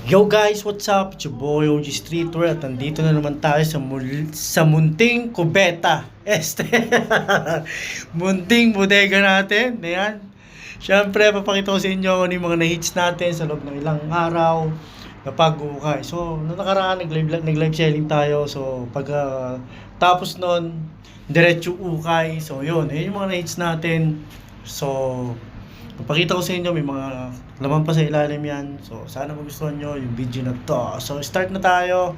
Yo guys, what's up? It's your boy OG Streetwear at nandito na naman tayo sa munting kubeta. Munting bodega natin. Ayan. Siyempre, papakita ko sa inyo kung ano yung mga na-hits natin sa loob ng ilang araw na pag-ukay. So, noong nakaraan, nag-live selling tayo. So, pag tapos nun, diretso ukay. So, yun. Yun yung mga na-hits natin. So, papakita ko sa inyo, may mga laman pa sa ilalim yan. So, sana magustuhan nyo yung video na to. So, start na tayo.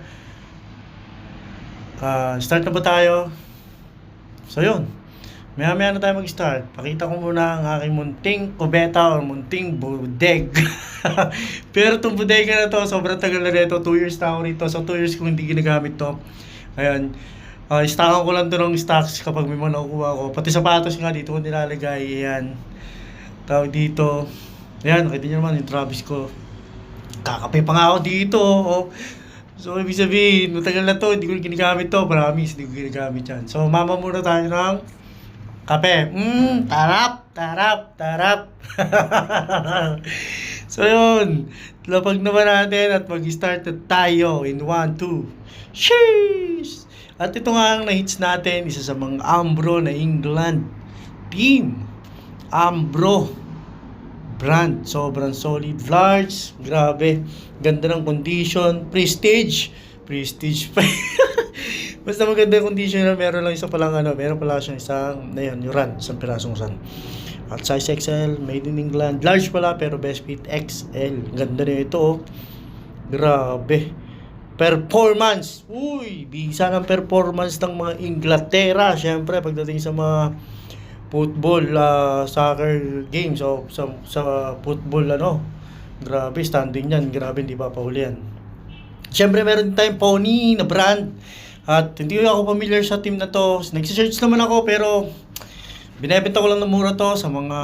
Start na ba tayo? So, yun. Maya-maya na tayo mag-start. Pakita ko muna ang aking munting kubeta o munting bodeg. Pero itong bodega na to, sobrang tagal na rito. 2 years na ako rito. So, 2 years kung hindi ginagamit to. Ayan. Stockan ko lang to ng stocks kapag may mga nakukuha ko. Pati sapatos nga dito ko nilalagay. Ayan. Tawag dito. Ayan, nakita nyo naman yung Travis ko. Kakape pa nga ako dito. Oh. So, ibig sabihin, matagal na to, hindi ko ginagamit to. Promise, hindi ko ginagamit yan. So, mama muna tayo ng kape. Tarap. So, yun. Lapag naman natin at mag-start na tayo in 1, 2. Sheesh! At ito nga ang na-hits natin, isa sa mga Ambro na England team. Ambro brand, sobrang solid, large, grabe, ganda ng condition, prestige pa. Basta maganda yung condition na meron lang isa palang meron pala siyang isang, ayun, yung run, isang pirasong run. At size XL, made in England, large pala pero best fit XL. Ganda na ito, oh. Grabe. Performance, uy, bisa ng performance ng mga Inglaterra, syempre pagdating sa mga football, soccer games o sa football grabe standing yan, grabe hindi pa pahuli yan. Syempre meron din tayong Pony na brand at hindi ako familiar sa team na to. Nagsisearch naman ako pero binebenta ko lang ng mura to sa mga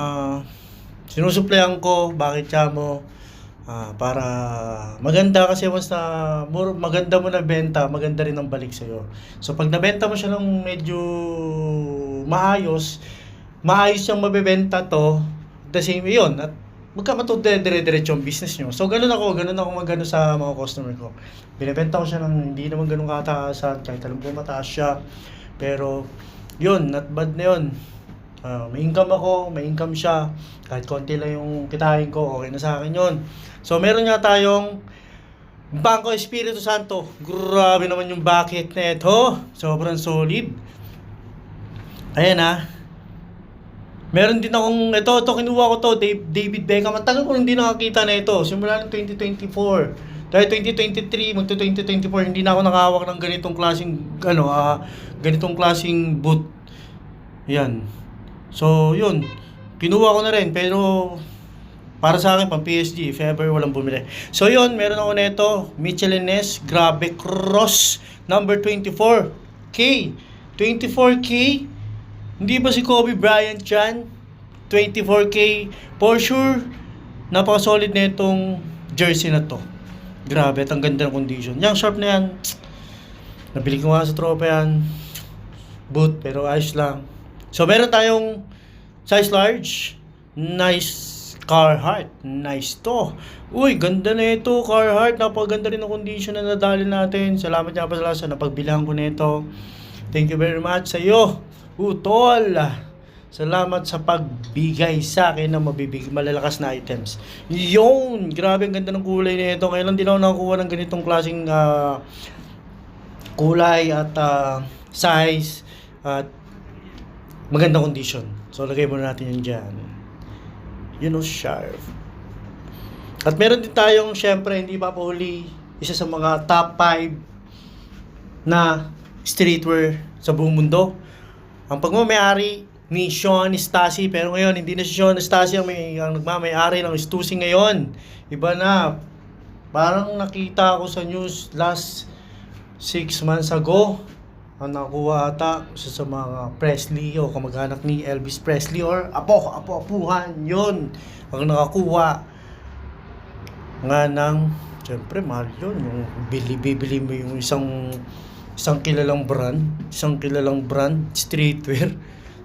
sinusuplayan ko. Bakit mo? Para maganda kasi once na maganda mo na benta, maganda rin ang balik sa'yo. So pag nabenta mo siya ng medyo maayos siyang mabebenta to, the same yun, at magkamato dire-diretso yung business nyo. So ganun ako magano sa mga customer ko. Binebenta ko siya ng hindi naman ganun kataasan, kahit alam ko mataas siya. Pero yun, not bad na yun. May income siya. Kahit konti lang yung kitain ko, okay na sa akin yun. So meron nga tayong Bangko Espiritu Santo. Grabe naman yung bucket na ito. Sobrang solid. Ayan meron din akong, ito kinuha ko to, David Beckham. Ang tagal ko hindi nakakita na ito. Simula ng 2024. Dahil 2023, magto 2024, hindi na ako nakahawak ng ganitong klaseng boot. Yan. So, yun. Kinuha ko na rin, pero para sa akin, pang PSG, if ever walang bumili. So, yun, meron ako nito, Michelin S, grabe, cross, number 24K. 24K? Hindi ba si Kobe Bryant yan? 24K. For sure, napaka-solid na itong jersey na to. Grabe, at ang ganda ng condition. Yung sharp na yan, nabili ko nga sa tropa yan. Boot, pero ayos lang. So, meron tayong size large. Nice Carhartt. Nice to. Uy, ganda na ito, Carhartt. Napakaganda rin ng condition na nadali natin. Salamat nga pa sa napagbilihan ko nito. Thank you very much sa iyo. Tol, salamat sa pagbigay sa akin ng malalakas na items. Yun, grabe ang ganda ng kulay nito. Kailan din ako nakakuha ng ganitong klaseng kulay at size at magandang condition. So, lagay muna natin yun dyan. Sharp. At meron din tayong, syempre, hindi pa huli, isa sa mga top 5 na streetwear sa buong mundo. Ang pagmamayari ni Sean Stasi, pero ngayon hindi na si Sean Stasi ang nagmamayari ng Stussy ngayon. Iba na. Parang nakita ko sa news last 6 months ago, ang nakuha ata sa mga Presley o kamag-anak ni Elvis Presley or apuhan yun. Ang nakakuha nga ng, syempre mahal yun, yung bibili mo yung isang kilalang brand streetwear.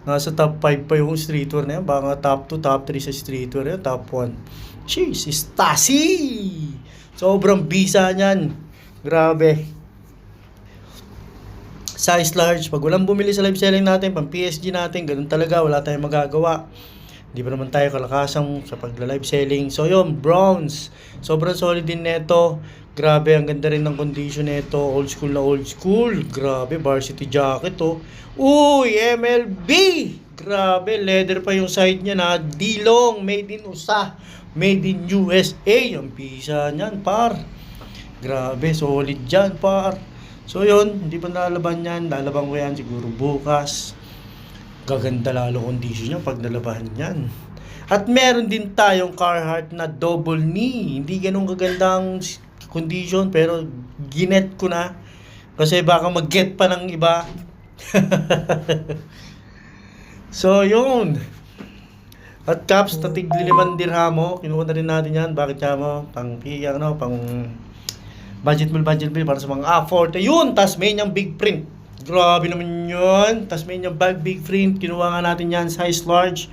Nasa top 5 pa yung streetwear na yan. Baka top 2, top 3 sa streetwear yan. Top 1. Jeez, Stasi! Sobrang bisa niyan. Grabe. Size large. Pag walang bumili sa live selling natin, pang PSG natin, ganun talaga, wala tayong magagawa. Hindi pa naman tayo kalakasang sa pagla-live selling. So yun, bronze. Sobrang solid din neto. Grabe, ang ganda rin ng condition neto. Old school na old school. Grabe, varsity jacket oh. Uy, MLB! Grabe, leather pa yung side niya na. Dilong, made in USA. Made in USA. Ang pisa niyan, par. Grabe, solid dyan, par. So yun, hindi pa nalalaban yan. Lalaban ko yan siguro bukas. Gaganda lalo condition niya pag nalabahan yan. At meron din tayong Carhartt na double knee. Hindi ganun kagandang condition pero ginet ko na. Kasi baka mag-get pa ng iba. So yun. At caps, tatig 5 dirhamo. Kinuha na rin natin yan. Bakit siya mo? Pang budget meal para sa mga A40. Yun, Tasmanian big print. Grabe naman yun. Tasmanian big print. Kinuha nga natin yan, size large.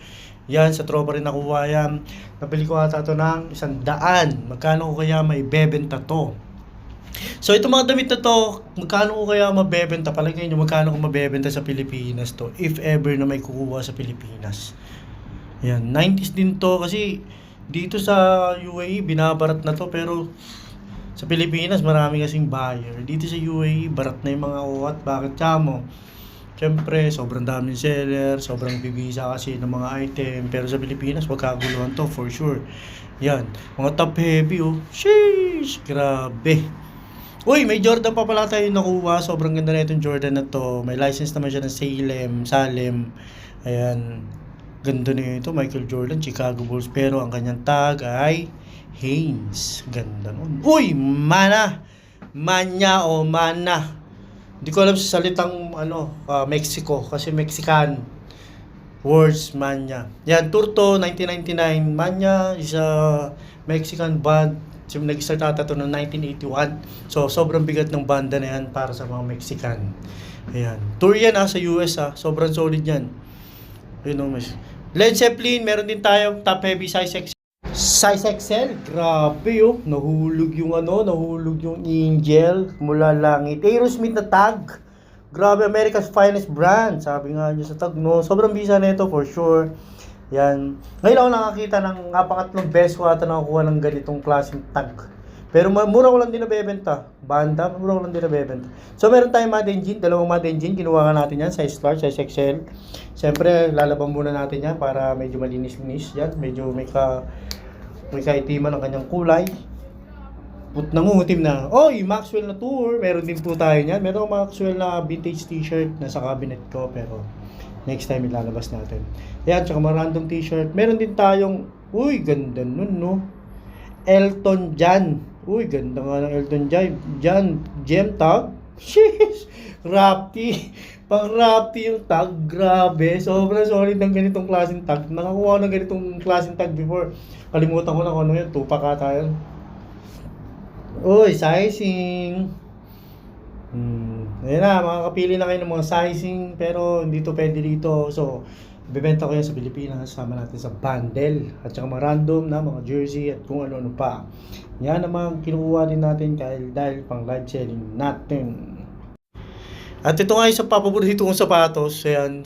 Yan, sa tropa rin nakuha yan. Nabili ko ata ito ng 100. Magkano ko kaya may bebenta to? So, itong mga damit na to, magkano ko kaya mabebenta? Palagay nyo, magkano ko mabebenta sa Pilipinas to? If ever na may kukuha sa Pilipinas. Yan, 90s din to. Kasi, dito sa UAE, binabarat na to. Pero, sa Pilipinas, marami kasing buyer. Dito sa UAE, barat na yung mga uwat. Bakit mo? Siyempre, sobrang daming seller, sobrang bibisa kasi ng mga item. Pero sa Pilipinas, magkaguluhan to for sure. Yan, mga top heavy oh. Sheesh! Grabe. Uy, may Jordan pa pala tayo nakuha. Sobrang ganda na itong Jordan na to. May license naman siya ng Salem. Ayan. Ganda na ito, Michael Jordan, Chicago Bulls. Pero ang kanyang tag ay Hanes. Ganda nun. Uy, mana. Manya o mana. Hindi ko alam sa salitang Mexico kasi Mexican words manya. Yan, Turto 1999. Manya is a Mexican band. Nag-start ata ito noong 1981. So, sobrang bigat ng banda na yan para sa mga Mexican. Ayan. Tour yan sa US Sobrang solid yan. Yun o, Led Zeppelin, meron din tayo top heavy size XL, grabe nahulog yung Angel mula langit. Aerosmith na tag, grabe, America's finest brand, sabi nga niya sa tag, sobrang bisa na ito for sure. Yan, ngayon ako nakakita ng napakatlong best ko ata nakakuha ng ganitong klaseng tag. Pero mura ko lang din nabebenta. Banda, mura ko lang din nabebenta. So meron tayong matte engine, dalawang matte engine, kinuha nga natin yan, size large, size XL. Siyempre, lalabang muna natin yan para medyo malinis-linis yan, medyo may kaitiman ang kanyang kulay. Nangungutim na. Oy, Maxwell na tour. Meron din po tayo niyan. Meron akong Maxwell na vintage t-shirt na sa cabinet ko. Pero next time ilalabas natin. Ayan, tsaka mga random t-shirt. Meron din tayong, uy, ganda nun, no? Elton John. Uy, ganda nga ng Elton John. Gem tag. Sheesh! Rappi. Pang Rappi yung tag. Grabe. Sobrang solid ng ganitong klaseng tag. Nakakuha ng ganitong klaseng tag before. Kalimutan ko na kung ano yun. Tupak ata yun. Uy, sizing. Ayan na, makakapili na kayo ng mga sizing. Pero hindi to pwede dito. So, bibenta ko yan sa Pilipinas. Sama natin sa bundle. At saka mga random na mga jersey at kung ano-ano pa. Yan naman kinukuha din natin dahil pang live selling natin. At ito nga yung papaborito kong sapatos. Ayan.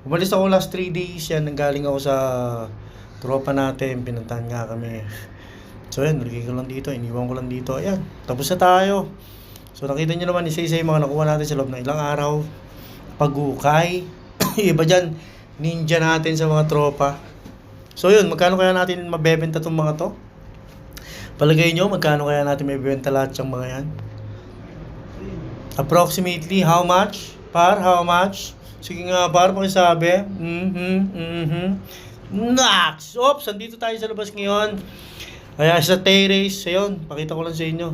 Umalis ako last 3 days. Yan, nanggaling ako sa tropa natin. Pinuntahan nga kami. So yan, nalagay ko lang dito. Iniwan ko lang dito. Ayan, tapos na tayo. So nakita nyo naman, isa-isa yung mga nakuha natin sa loob ng ilang araw. Pagukay. Iba dyan, ninja natin sa mga tropa. So yun, magkano kaya natin mabebenta itong mga to? Palagay nyo, magkano kaya natin mabebenta lahat yung mga yan? Approximately, how much? How much? Sige nga, pakisabi. Nax! Oops, andito tayo sa labas ngayon. Kaya sa terrace, ayun, pakita ko lang sa inyo.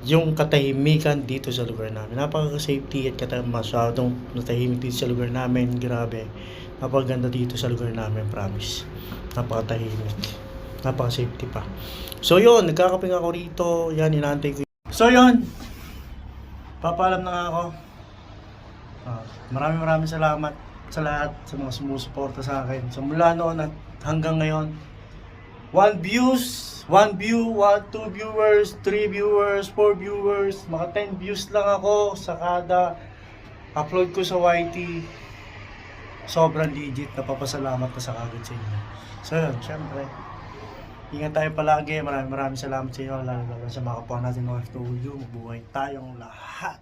Yung katahimikan dito sa lugar namin. Napaka-safety at masyadong natahimik dito sa lugar namin. Grabe. Napakaganda dito sa lugar namin, promise. Napaka-tahimik. Napaka-safety pa. So yun, nagkakaping ako rito. Yan, inaantay ko. So yun, papaalam na nga ako. Maraming salamat sa lahat, sa mga sumusuporta sa akin. So mula noon at hanggang ngayon, 1 views, 1 view, 2 viewers, 3 viewers, 4 viewers, mga 10 views lang ako sa kada upload ko sa YT. Sobrang legit, napapasalamat na sa kagad sa inyo. So yun, syempre, ingat tayo palagi. Maraming salamat sa inyo, lalo sa mga kapwa natin OFW. Mabuhay tayong lahat.